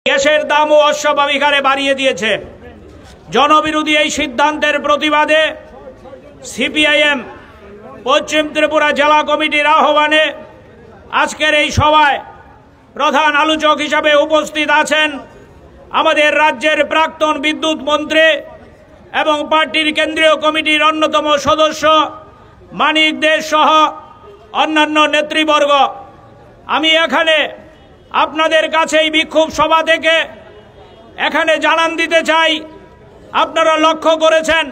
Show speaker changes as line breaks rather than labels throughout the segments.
গ্যাসের দামও অস্বাভাবিক হারে বাড়িয়ে দিয়েছে। জনবিরোধী এই সিদ্ধান্তের প্রতিবাদে সিপিআইএম পশ্চিম ত্রিপুরা জেলা কমিটির আহ্বানে আজকের এই সভায় প্রধান আলোচক হিসাবে উপস্থিত আছেন আমাদের রাজ্যের প্রাক্তন বিদ্যুৎ মন্ত্রী এবং পার্টির কেন্দ্রীয় কমিটির অন্যতম সদস্য মানিক দে সহ অন্যান্য নেতৃবর্গ। আমি এখানে আপনাদের কাছে এই বিক্ষোভ সভা থেকে এখানে জানান দিতে চাই, আপনারা লক্ষ্য করেছেন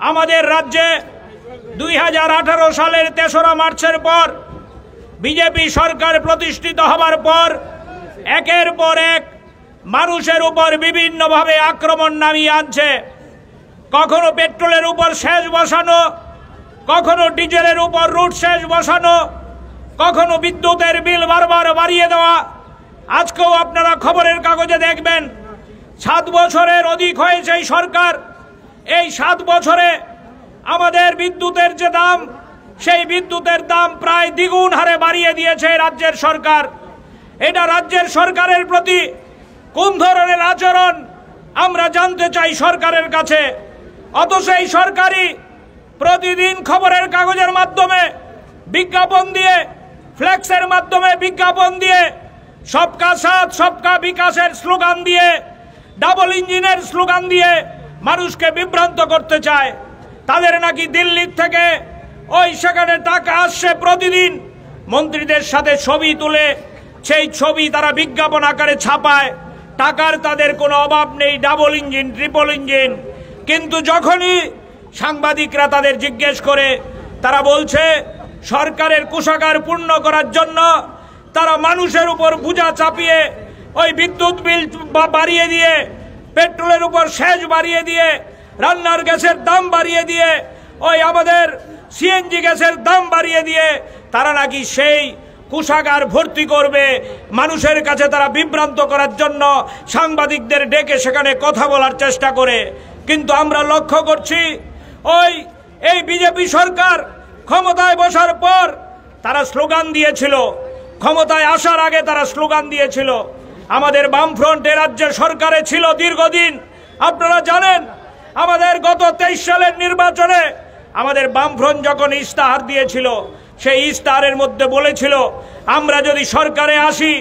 আমাদের রাজ্যে 2018 সালের 3রা মার্চের পর বিজেপি সরকার প্রতিষ্ঠিত হবার পর একের পর এক মানুষের উপর বিভিন্নভাবে আক্রমণ নামিয়ে আনছে। কখনো পেট্রোলের উপর সেচ বসানো, কখনো ডিজেলের উপর রুট সেচ বসানো, কখনো বিদ্যুতের বিল বারবার বাড়িয়ে দেওয়া। আজকেও আপনারা খবরের কাগজে দেখবেন 7 বছরের অধিক হয়েছে এই সরকার। এই 7 বছরে আমাদের বিদ্যুতের যে দাম, সেই বিদ্যুতের দাম প্রায় দ্বিগুণ হারে বাড়িয়ে দিয়েছে রাজ্যের সরকার। এটা রাজ্যের সরকারের প্রতি কোন ধরনের আচরণ আমরা জানতে চাই সরকারের কাছে। অথচ এই সরকারই প্রতিদিন খবরের কাগজের মাধ্যমে বিজ্ঞাপন দিয়ে, ফ্লেক্সের মাধ্যমে বিজ্ঞাপন দিয়ে, সবকা সাথ সবকা বিকাশের স্লোগান দিয়ে, ডাবল ইঞ্জিনের স্লোগান দিয়ে মানুষকে বিভ্রান্ত করতে চায়। তাদের নাকি দিল্লির থেকে সেখানে টাকা আসছে, প্রতিদিন মন্ত্রীদের সাথে ছবি তুলে সেই ছবি তারা বিজ্ঞাপন আকারে ছাপায়। টাকার তাদের কোনো অভাব নেই, ডাবল ইঞ্জিন ট্রিপল ইঞ্জিন। কিন্তু যখনই সাংবাদিকরা তাদের জিজ্ঞেস করে, তারা বলছে সরকারের কোষাগার পূর্ণ করার জন্য তারা মানুষের উপর বোঝা চাপিয়ে ওই বিদ্যুৎ বিল বাড়িয়ে দিয়ে, পেট্রোলের উপর সেচ বাড়িয়ে দিয়ে, রান্নার গ্যাসের দাম বাড়িয়ে দিয়ে, আমাদের সিএনজি গ্যাসের দাম বাড়িয়ে দিয়ে তারা নাকি সেই কোষাগার ভর্তি করবে। মানুষের কাছে তারা বিভ্রান্ত করার জন্য সাংবাদিকদের ডেকে সেখানে কথা বলার চেষ্টা করে। কিন্তু আমরা লক্ষ্য করছি এই বিজেপি সরকার ক্ষমতায় বসার পর তারা স্লোগান দিয়েছিল, ক্ষমতায় আসার আগে তারা স্লোগান দিয়েছিল। আমাদের বামফ্রন্ট রাজ্যের সরকারে ছিল দীর্ঘদিন। আপনারা জানেন আমাদের গত 23 সালের নির্বাচনে আমাদের বামফ্রন্ট যখন ইস্তাহার দিয়েছিল, সেই ইস্তাহারের মধ্যে বলেছিল আমরা যদি সরকারে আসি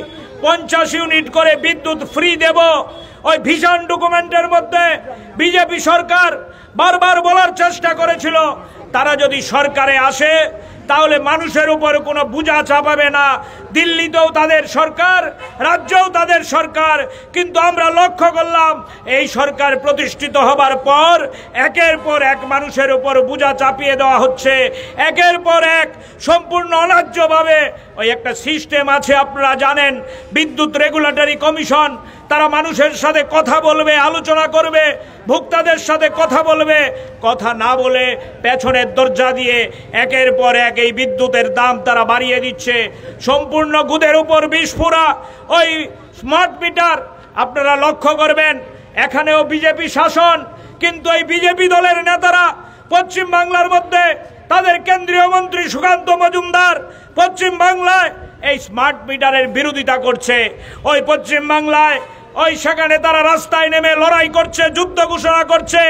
50 ইউনিট করে বিদ্যুৎ ফ্রি দেব। ওই ভিশন ডকুমেন্টের মধ্যে বিজেপি সরকার বারবার বলার চেষ্টা করেছিল তারা যদি সরকারে আসে তাহলে মানুষের উপর কোনো বোঝা চাপাবে না। দিল্লিতেও তাদের সরকার, রাজ্যেও তাদের সরকার। কিন্তু আমরা লক্ষ্য করলাম এই সরকার প্রতিষ্ঠিত হবার পর একের পর এক মানুষের উপর বোঝা চাপিয়ে দেওয়া হচ্ছে। একের পর এক সম্পূর্ণ অন্যায্যভাবে একটা সিস্টেম আছে, আপনারা জানেন, বিদ্যুৎ রেগুলেটরি কমিশন। তারা মানুষের সাথে কথা বলবে, আলোচনা করবে, ভোক্তাদের সাথে কথা বলবে। কথা না বলে পেছনের দরজা দিয়ে একের পর এক এই বিদ্যুতের দাম তারা বাড়িয়ে দিচ্ছে। সম্পূর্ণ গুদের উপর বিস্ফোরা স্মার্ট মিটার। আপনারা লক্ষ্য করবেন এখানেও বিজেপি শাসন, কিন্তু এই বিজেপি দলের নেতারা পশ্চিম বাংলার মধ্যে তাদের কেন্দ্রীয় মন্ত্রী সুকান্ত মজুমদার পশ্চিম বাংলায় এই স্মার্ট মিটারের বিরোধিতা করছে। পশ্চিম বাংলায় সেখানে তারা রাস্তায় নেমে লড়াই করছে, যুদ্ধ ঘোষণা করছে।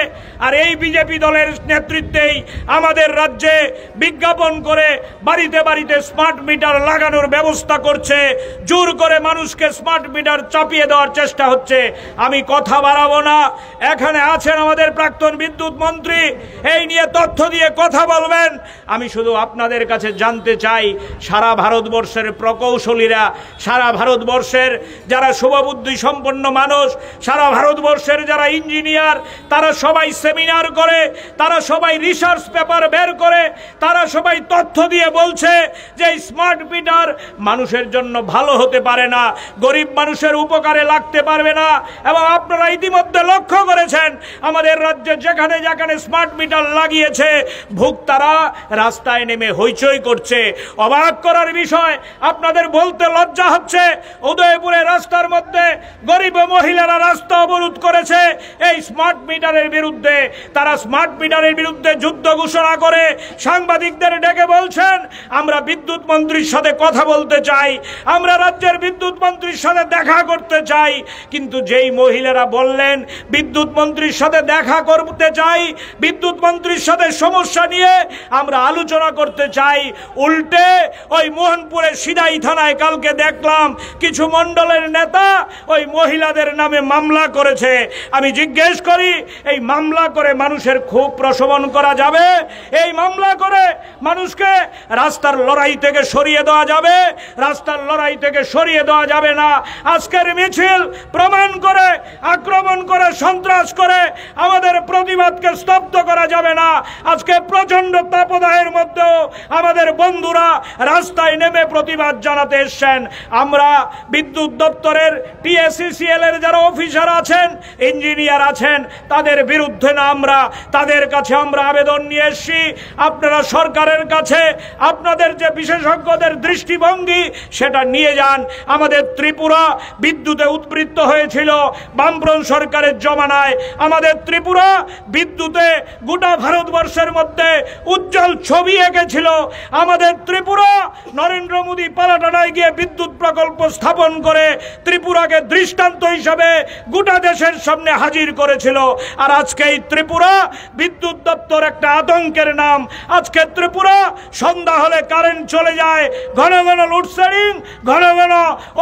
আর এই বিজেপি দলের নেতৃত্বেই আমাদের রাজ্যে বিজ্ঞাপন করে বাড়িতে বাড়িতে স্মার্ট মিটার লাগানোর ব্যবস্থা করছে। জোর করে মানুষকে স্মার্ট মিটার চাপিয়ে দেওয়ার চেষ্টা হচ্ছে। আমি কথা বাড়াবো না, এখানে আছেন আমাদের প্রাক্তন বিদ্যুৎ মন্ত্রী, এই নিয়ে তথ্য দিয়ে কথা বলবেন। আমি শুধু আপনাদের কাছে জানতে চাই, সারা ভারতবর্ষের প্রকৌশলীরা, সারা ভারতবর্ষের যারা শুভবুদ্ধি সম্পন্ন মানুষ, সারা ভারতবর্ষের যারা ইঞ্জিনিয়ার, তারা সবাই সেমিনার করে, তারা সবাই রিসার্চ পেপার বের করে, তারা সবাই তথ্য দিয়ে বলছে যে স্মার্ট মিটার মানুষের জন্য ভালো হতে পারে না, গরিব মানুষের উপকারে লাগতে পারবে না। এবং আপনারা ইতিমধ্যে লক্ষ্য করেছেন আমাদের রাজ্যে যেখানে যেখানে স্মার্ট মিটার লাগিয়েছে ভোক্তারা রাস্তায় নেমে হইচই করছে। অবাক করার বিষয়, আপনাদের বলতে লজ্জা হচ্ছে, উদয়পুরে রাস্তার মধ্যে গরিব মহিলারা রাস্তা অবরোধ করেছে এই স্মার্ট মিটারের বিরুদ্ধে। তারা স্মার্ট মিটারের বিরুদ্ধে যুদ্ধ ঘোষণা করে সাংবাদিকদের ডেকে বলছেন, আমরা বিদ্যুৎ মন্ত্রীর সাথে কথা বলতে চাই, আমরা রাজ্যের বিদ্যুৎ মন্ত্রীর সাথে দেখা করতে চাই। কিন্তু যেই মহিলারা বললেন বিদ্যুৎ মন্ত্রীর সাথে দেখা করতে চাই, বিদ্যুৎ মন্ত্রীর সাথে সমস্যা নিয়ে আমরা আলোচনা করতে চাই, উল্টে ওই মোহনপুরের সিদাই থানায় কালকে দেখলাম কিছু মণ্ডলের নেতা ওই মহিলাদের নামে মামলা করেছে। আমি জিজ্ঞেস করি, এই মামলা করে মানুষের ক্ষোভ প্রশমন করা যাবে? এই মামলা করে মানুষকে রাস্তার লড়াই থেকে সরিয়ে দেওয়া যাবে? রাস্তার লড়াই থেকে সরিয়ে দেওয়া যাবে না। আজকের মিছিল প্রমাণ করে, আক্রমণ করে, সন্ত্রাস করে আমাদের প্রতিবাদকে স্তব্ধ করা যাবে না। আজকে প্রচন্ড তাপদাহের মধ্যেও আমাদের বন্ধুরা রাস্তায় নেমে প্রতিবাদ জানাতে এসছেন। আমরা বিদ্যুৎ দপ্তরের টিএসসিসিএল এর যারা অফিসার আছেন, ইঞ্জিনিয়ার আছেন, তাদের বিরুদ্ধে না, আমরা তাদের কাছে আমরা আবেদন নিয়ে এসেছি, আপনারা সরকারের কাছে আপনাদের যে বিশেষজ্ঞদের দৃষ্টিভঙ্গি সেটা নিয়ে যান। আমাদের ত্রিপুরা বিদ্যুতে উদ্বৃত্ত হয়েছিল বামফ্রন্ট সরকারের জমানায়। আমাদের ত্রিপুরা বিদ্যুতে গোটা ভারতবর্ষের মধ্যে উজ্জ্বল ছবি এঁকেছিল। আমাদের ত্রিপুরা নরেন্দ্র মোদী পালাটানায় গিয়ে বিদ্যুৎ প্রকল্প স্থাপন করে ত্রিপুরাকে দৃষ্টান্ত হিসাবে গোটা দেশের সামনে হাজির করেছিল। আর আজকে এই ত্রিপুরা বিদ্যুৎ দপ্তর একটা আতঙ্কের নাম। আজকে ত্রিপুরা সন্ধ্যা হলে কারেন্ট চলে যায়, ঘন ঘন লোডশেডিং, ঘন ঘন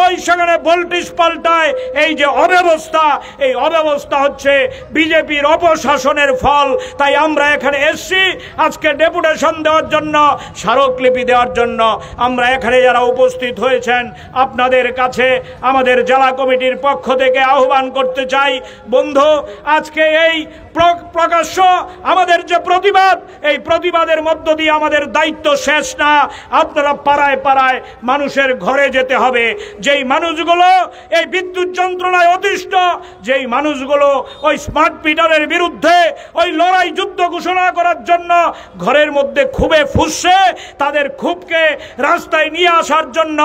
ওই সেখানে ভোল্টেজ পাল্টায়। এই যে অব্যবস্থা, এই অব্যবস্থা হচ্ছে বিজেপির অপশাসনের ফল। তাই আমরা এখানে এসছি আজকে ডেপুটেশন দেওয়ার জন্য, স্মারকলিপি দেওয়ার জন্য। আমরা এখানে যারা উপস্থিত হয়েছেন আপনাদের কাছে আমাদের জেলা কমিটির পক্ষ থেকে আহ্বান করতে চাই, বন্ধু, আজকে এই প্রকাশ্য আমাদের যে প্রতিবাদ, এই প্রতিবাদের মধ্য দিয়ে আমাদের দায়িত্ব শেষ না। আপনারা পাড়ায় পাড়ায় মানুষের ঘরে যেতে হবে। যেই মানুষগুলো এই বিদ্যুৎ যন্ত্রণায় অতিষ্ঠ, যেই মানুষগুলো ওই স্মার্ট মিটারের বিরুদ্ধে ওই লড়াই যুদ্ধ ঘোষণা করার জন্য ঘরের মধ্যে খুবে ফুসছে, তাদের ক্ষোভকে রাস্তায় নিয়ে আসার জন্য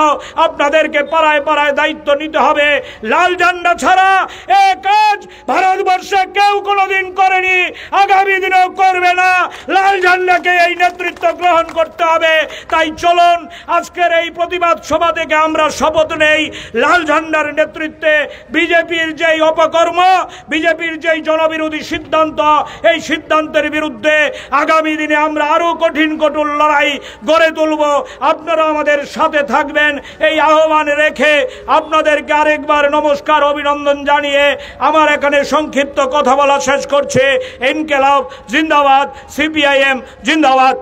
আপনাদেরকে পাড়ায় পাড়ায় দায়িত্ব নিতে হবে। লাল ঝান্ডা ছাড়া এ কাজ ভারতবর্ষে কেউ কোনোদিন করেনি, আগামী দিনেও করবে না। লাল ঝান্ডাকে এই নেতৃত্ব গ্রহণ করতে হবে। তাই চলুন আজকের এই প্রতিবাদ সভা থেকে আমরা শপথ নেই, লাল ঝান্ডার নেতৃত্বে বিজেপির যেই অপকর্ম, বিজেপির যেই জনবিরোধী সিদ্ধান্ত, এই সিদ্ধান্তের বিরুদ্ধে আগামী দিনে আমরা আরো কঠিন কঠোর লড়াই গড়ে তুলব। আপনারা আমাদের সাথে থাকবেন এই আহ্বান রেখে আপনাদেরকে আরেকবার নমস্কার, অভিনন্দন জানিয়ে আমার এখানে সংক্ষিপ্ত কথা বলা শেষ করছে। ইনকিলাব জিন্দাবাদ, সিপিআইএম জিন্দাবাদ।